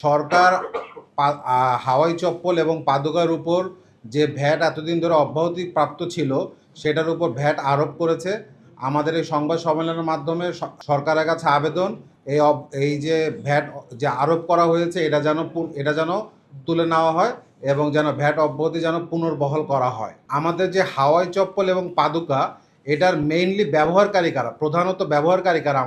সরকার হাওয়াই চপ্পল এবং পাদুকার উপর যে ভ্যাট এতদিন ধরে অব্যাহতি প্রাপ্ত ছিল সেটার উপর ভ্যাট আরোপ করেছে। আমাদের এই সংবাদ সম্মেলনের মাধ্যমে সরকারের কাছে আবেদন, এই যে ভ্যাট যে আরোপ করা হয়েছে এটা যেন তুলে নেওয়া হয় এবং যেন ভ্যাট অব্যাহতি যেন পুনর্বহাল করা হয়। আমাদের যে হাওয়াই চপ্পল এবং পাদুকা এটার মেইনলি ব্যবহারকারী কারা, প্রধানত ব্যবহারকারী কারা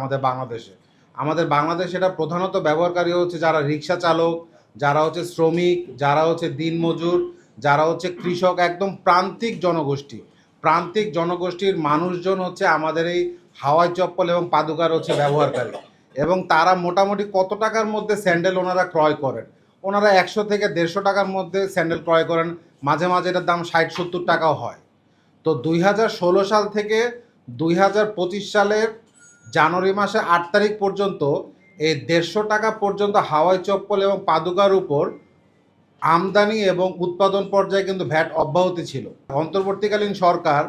আমাদের বাংলাদেশে এটা প্রধানত ব্যবহারকারী হচ্ছে যারা রিক্সা চালক, যারা হচ্ছে শ্রমিক, যারা হচ্ছে দিনমজুর, যারা হচ্ছে কৃষক, একদম প্রান্তিক জনগোষ্ঠীর মানুষজন হচ্ছে আমাদের এই হাওয়াই চপ্পল এবং পাদুকার হচ্ছে ব্যবহারকারী। এবং তারা মোটামুটি কত টাকার মধ্যে স্যান্ডেল ওনারা ক্রয় করেন? ওনারা 100 থেকে 150 টাকার মধ্যে স্যান্ডেল ক্রয় করেন, মাঝে মাঝে এটার দাম 60-70 টাকাও হয়। তো 2016 সাল থেকে 2025 সালের জানুয়ারি মাসে 8 তারিখ পর্যন্ত এই 150 টাকা পর্যন্ত হাওয়াই চপ্পল এবং পাদুকার উপর আমদানি এবং উৎপাদন পর্যায়ে কিন্তু ভ্যাট অব্যাহতি ছিল। অন্তর্বর্তীকালীন সরকার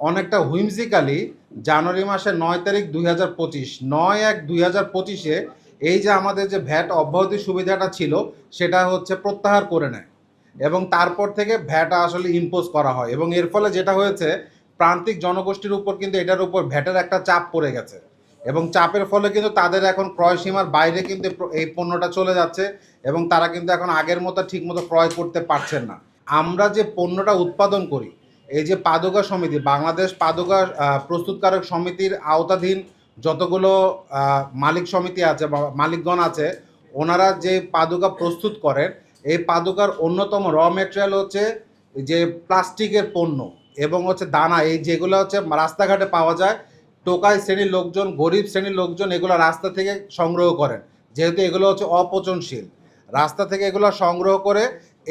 অনেকটা হুইমজিক্যালি জানুয়ারি মাসের 9 তারিখ 2025 9/1/2025-এ এই যে আমাদের যে ভ্যাট অব্যাহতি সুবিধাটা ছিল সেটা হচ্ছে প্রত্যাহার করে নেয় এবং তারপর থেকে ভ্যাট আসলে ইম্পোজ করা হয়। এবং এর ফলে যেটা হয়েছে, প্রান্তিক জনগোষ্ঠীর উপর কিন্তু এটার উপর ভ্যাটের একটা চাপ পড়ে গেছে এবং চাপের ফলে কিন্তু তাদের এখন ক্রয় সীমার বাইরে কিন্তু এই পণ্যটা চলে যাচ্ছে এবং তারা কিন্তু এখন আগের মতো ঠিকমতো ক্রয় করতে পারছেন না। আমরা যে পণ্যটা উৎপাদন করি, এই যে পাদুকা সমিতি, বাংলাদেশ পাদুকা প্রস্তুতকারক সমিতির আওতাধীন যতগুলো মালিক সমিতি আছে বা মালিকগণ আছে, ওনারা যে পাদুকা প্রস্তুত করেন, এই পাদুকার অন্যতম র মেটেরিয়াল হচ্ছে যে প্লাস্টিকের পণ্য এবং হচ্ছে দানা, এই যেগুলো হচ্ছে রাস্তাঘাটে পাওয়া যায়। টোকাই শ্রেণীর লোকজন, গরিব শ্রেণীর লোকজন এগুলো রাস্তা থেকে সংগ্রহ করেন, যেহেতু এগুলো হচ্ছে অপচনশীল। রাস্তা থেকে এগুলো সংগ্রহ করে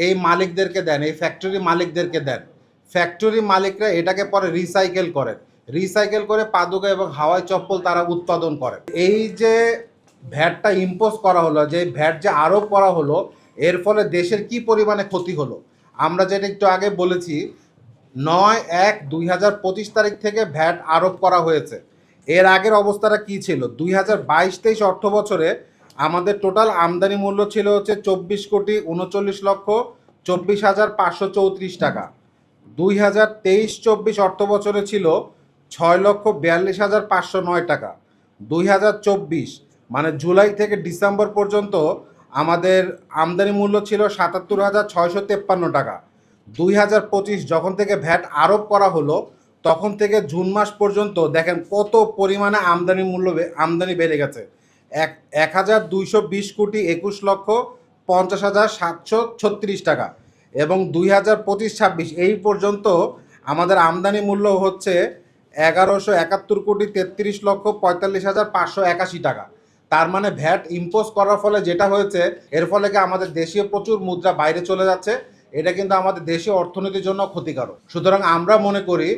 এই মালিকদেরকে দেন, এই ফ্যাক্টরি মালিকদেরকে দেন। ফ্যাক্টরি মালিকরা এটাকে পরে রিসাইকেল করে পাদুকা এবং হাওয়াই চপ্পল তারা উৎপাদন করে। এই যে ভ্যাটটা ইম্পোজ করা হলো, যে ভ্যাট যে আরোপ করা হলো, এর ফলে দেশের কি পরিমাণে ক্ষতি হলো আমরা যেটা একটু আগে বলেছি। 9/1/2025 তারিখ থেকে ভ্যাট আরোপ করা হয়েছে। এর আগের অবস্থাটা কি ছিল? 2022-23 অর্থ বছরে আমাদের টোটাল আমদানি মূল্য ছিল হচ্ছে 24,39,24,534 টাকা। 2023-24 অর্থ বছরে ছিল 6,42,509 টাকা। 2024 মানে জুলাই থেকে ডিসেম্বর পর্যন্ত আমাদের আমদানি মূল্য ছিল 77,653 টাকা। 2025 যখন থেকে ভ্যাট আরোপ করা হলো তখন থেকে জুন মাস পর্যন্ত দেখেন কত পরিমাণে আমদানি বেড়ে গেছে। 1,220,21,50,736 টাকা। এবং 2025-26 এই পর্যন্ত আমাদের আমদানি মূল্য হচ্ছে 11,71,33,45,581 টাকা। তার মানে ভ্যাট ইম্পোজ করার ফলে যেটা হয়েছে, এর ফলে কি আমাদের দেশীয় প্রচুর মুদ্রা বাইরে চলে যাচ্ছে। এটা কিন্তু আমাদের দেশীয় অর্থনীতির জন্য ক্ষতিকারক। সুতরাং আমরা মনে করি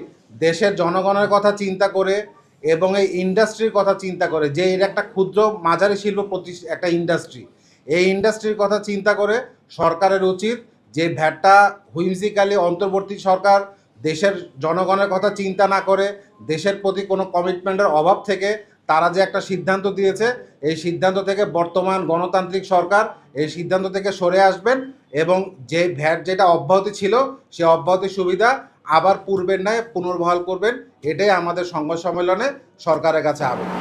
দেশের জনগণের কথা চিন্তা করে এবং এই ইন্ডাস্ট্রির কথা চিন্তা করে, যে এর একটা ক্ষুদ্র মাঝারি শিল্প একটা ইন্ডাস্ট্রি, এই ইন্ডাস্ট্রির কথা চিন্তা করে সরকারের উচিত যে ভ্যাটটা হুইমজিক্যালি অন্তর্বর্তী সরকার দেশের জনগণের কথা চিন্তা না করে দেশের প্রতি কোনো কমিটমেন্টের অভাব থেকে তারা যে একটা সিদ্ধান্ত দিয়েছে, এই সিদ্ধান্ত থেকে বর্তমান গণতান্ত্রিক সরকার এই সিদ্ধান্ত থেকে সরে আসবেন এবং যে ভ্যাট যেটা অব্যাহতি ছিল সে অব্যাহতি সুবিধা আবার পূর্বের ন্যায় পুনর্বহাল করবেন। এটাই আমাদের সংবাদ সম্মেলনে সরকারের কাছে আবেদন।